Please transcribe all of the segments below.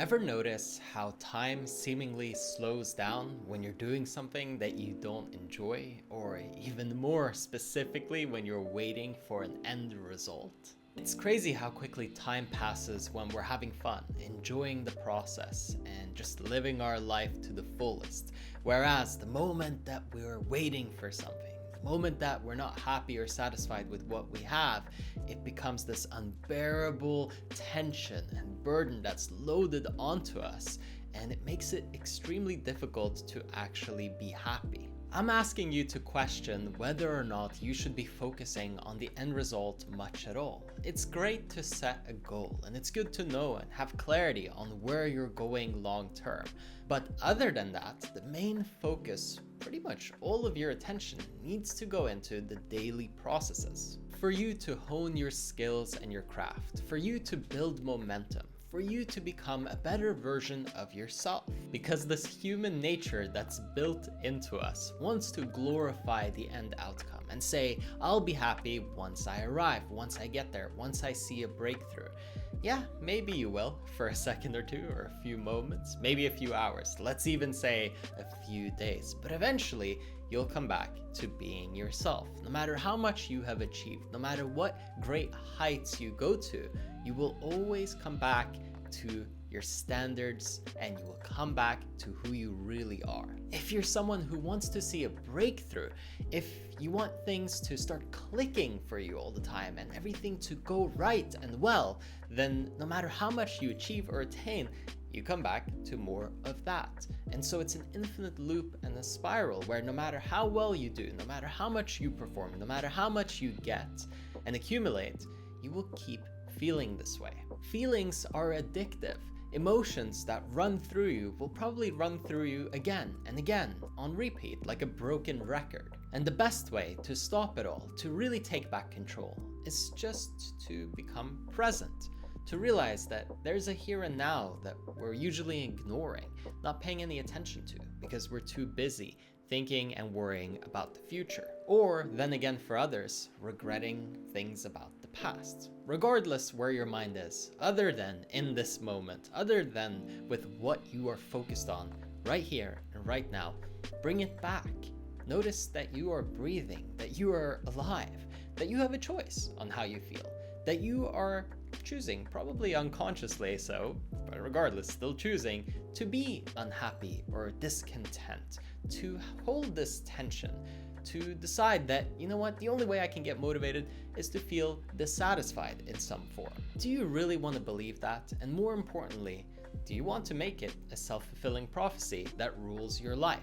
Ever notice how time seemingly slows down when you're doing something that you don't enjoy, or even more specifically, when you're waiting for an end result? It's crazy how quickly time passes when we're having fun, enjoying the process, and just living our life to the fullest. Whereas the moment that we're waiting for something, the moment that we're not happy or satisfied with what we have, it becomes this unbearable tension and burden that's loaded onto us, and it makes it extremely difficult to actually be happy. I'm asking you to question whether or not you should be focusing on the end result much at all. It's great to set a goal, and it's good to know and have clarity on where you're going long term. But other than that, the main focus, pretty much all of your attention, needs to go into the daily processes. For you to hone your skills and your craft, for you to build momentum, for you to become a better version of yourself. Because this human nature that's built into us wants to glorify the end outcome and say, I'll be happy once I arrive, once I get there, once I see a breakthrough. Yeah, maybe you will, for a second or two, or a few moments, maybe a few hours, let's even say a few days. But eventually, you'll come back to being yourself. No matter how much you have achieved, no matter what great heights you go to, you will always come back to your standards, and you will come back to who you really are. If you're someone who wants to see a breakthrough, if you want things to start clicking for you all the time and everything to go right and well, then no matter how much you achieve or attain, you come back to more of that. And so it's an infinite loop and a spiral where no matter how well you do, no matter how much you perform, no matter how much you get and accumulate, you will keep feeling this way. Feelings are addictive. Emotions that run through you will probably run through you again and again on repeat, like a broken record. And the best way to stop it all, to really take back control, is just to become present. To realize that there's a here and now that we're usually ignoring, not paying any attention to, because we're too busy thinking and worrying about the future. Or, then again for others, regretting things about the past. Regardless where your mind is, other than in this moment, other than with what you are focused on right here and right now, bring it back. Notice that you are breathing, that you are alive, that you have a choice on how you feel, that you are choosing, probably unconsciously so, but regardless, still choosing to be unhappy or discontent, to hold this tension, to decide that, you know what, the only way I can get motivated is to feel dissatisfied in some form. Do you really want to believe that? And more importantly, do you want to make it a self-fulfilling prophecy that rules your life?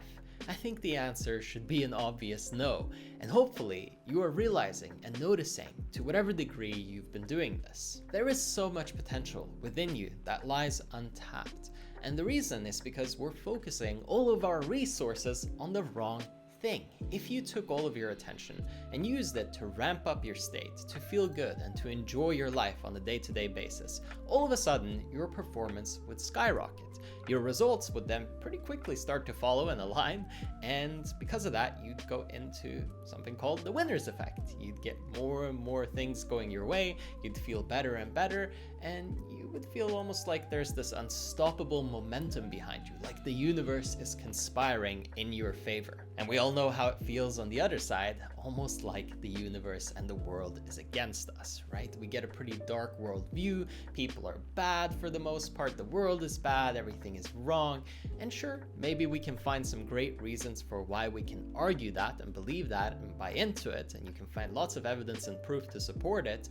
I think the answer should be an obvious no, and hopefully you are realizing and noticing to whatever degree you've been doing this. There is so much potential within you that lies untapped, and the reason is because we're focusing all of our resources on the wrong thing. If you took all of your attention and used it to ramp up your state, to feel good and to enjoy your life on a day-to-day basis, all of a sudden your performance would skyrocket. Your results would then pretty quickly start to follow and align, and because of that, you'd go into something called the winner's effect. You'd get more and more things going your way, you'd feel better and better, and you would feel almost like there's this unstoppable momentum behind you, like the universe is conspiring in your favor. And we all know how it feels on the other side, almost like the universe and the world is against us, right? We get a pretty dark world view, people are bad for the most part, the world is bad, everything is wrong, and sure, maybe we can find some great reasons for why we can argue that and believe that and buy into it, and you can find lots of evidence and proof to support it,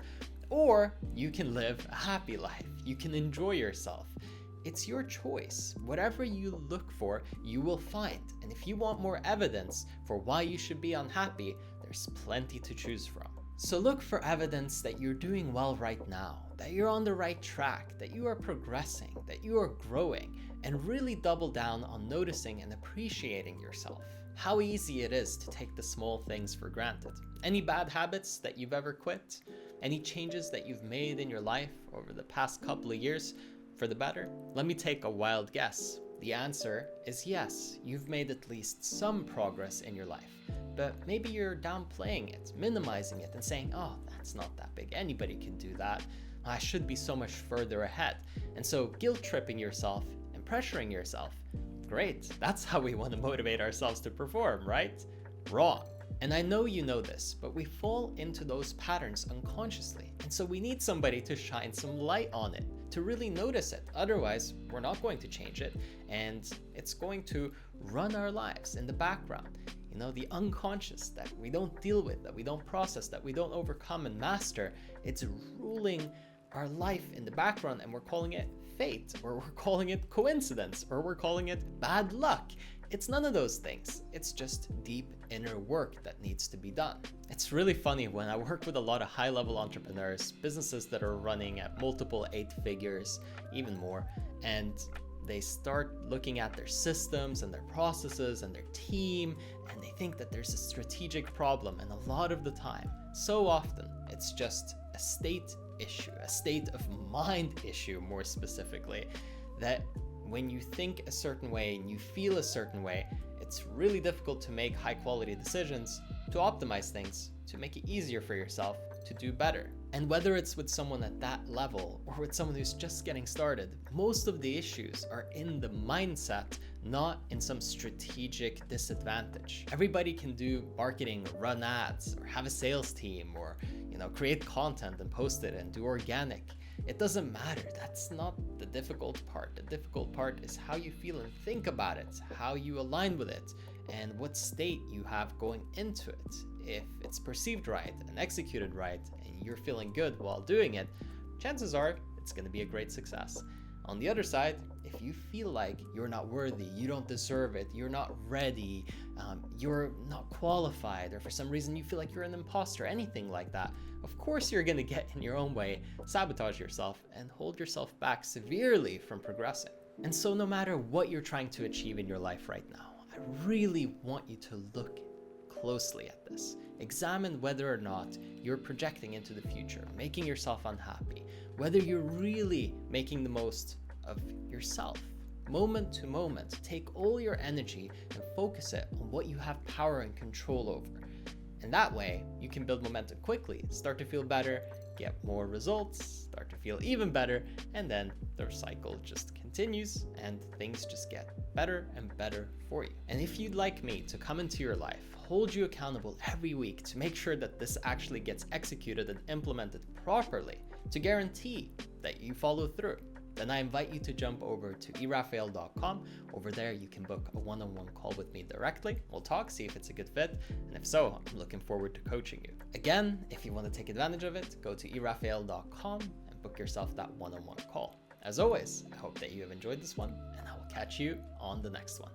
or you can live a happy life, you can enjoy yourself. It's your choice. Whatever you look for, you will find. And if you want more evidence for why you should be unhappy, there's plenty to choose from. So look for evidence that you're doing well right now, that you're on the right track, that you are progressing, that you are growing, and really double down on noticing and appreciating yourself. How easy it is to take the small things for granted. Any bad habits that you've ever quit? Any changes that you've made in your life over the past couple of years? For the better? Let me take a wild guess. The answer is yes, you've made at least some progress in your life, but maybe you're downplaying it, minimizing it, and saying, oh, that's not that big, anybody can do that. I should be so much further ahead. And so guilt tripping yourself and pressuring yourself. Great, that's how we want to motivate ourselves to perform, right? Wrong. And I know you know this, but we fall into those patterns unconsciously. And so we need somebody to shine some light on it, to really notice it. Otherwise, we're not going to change it, and it's going to run our lives in the background. You know, the unconscious that we don't deal with, that we don't process, that we don't overcome and master, it's ruling our life in the background, and we're calling it fate, or we're calling it coincidence, or we're calling it bad luck. It's none of those things. It's just deep inner work that needs to be done. It's really funny when I work with a lot of high-level entrepreneurs, businesses that are running at multiple 8 figures, even more, and they start looking at their systems and their processes and their team, and they think that there's a strategic problem. And a lot of the time, so often, it's just a state issue, a state of mind issue, more specifically, that when you think a certain way and you feel a certain way, it's really difficult to make high quality decisions, to optimize things, to make it easier for yourself to do better. And whether it's with someone at that level or with someone who's just getting started, most of the issues are in the mindset, not in some strategic disadvantage. Everybody can do marketing, run ads, or have a sales team, or create content and post it and do organic. It doesn't matter. That's not the difficult part. The difficult part is how you feel and think about it, how you align with it, and what state you have going into it. If it's perceived right and executed right, and you're feeling good while doing it, chances are it's going to be a great success. On the other side, if you feel like you're not worthy, you don't deserve it, you're not ready, you're not qualified, or for some reason you feel like you're an imposter, anything like that, of course you're going to get in your own way, sabotage yourself, and hold yourself back severely from progressing. And so no matter what you're trying to achieve in your life right now, I really want you to look closely at this. Examine whether or not you're projecting into the future, making yourself unhappy, whether you're really making the most of yourself. Moment to moment, take all your energy and focus it on what you have power and control over. And that way, you can build momentum quickly, start to feel better, get more results, start to feel even better, and then the cycle just continues and things just get better and better for you. And if you'd like me to come into your life, hold you accountable every week to make sure that this actually gets executed and implemented properly, to guarantee that you follow through, then I invite you to jump over to erafael.com. Over there, you can book a one-on-one call with me directly. We'll talk, see if it's a good fit, and if so, I'm looking forward to coaching you. Again, if you want to take advantage of it, go to erafael.com and book yourself that one-on-one call. As always, I hope that you have enjoyed this one, and I will catch you on the next one.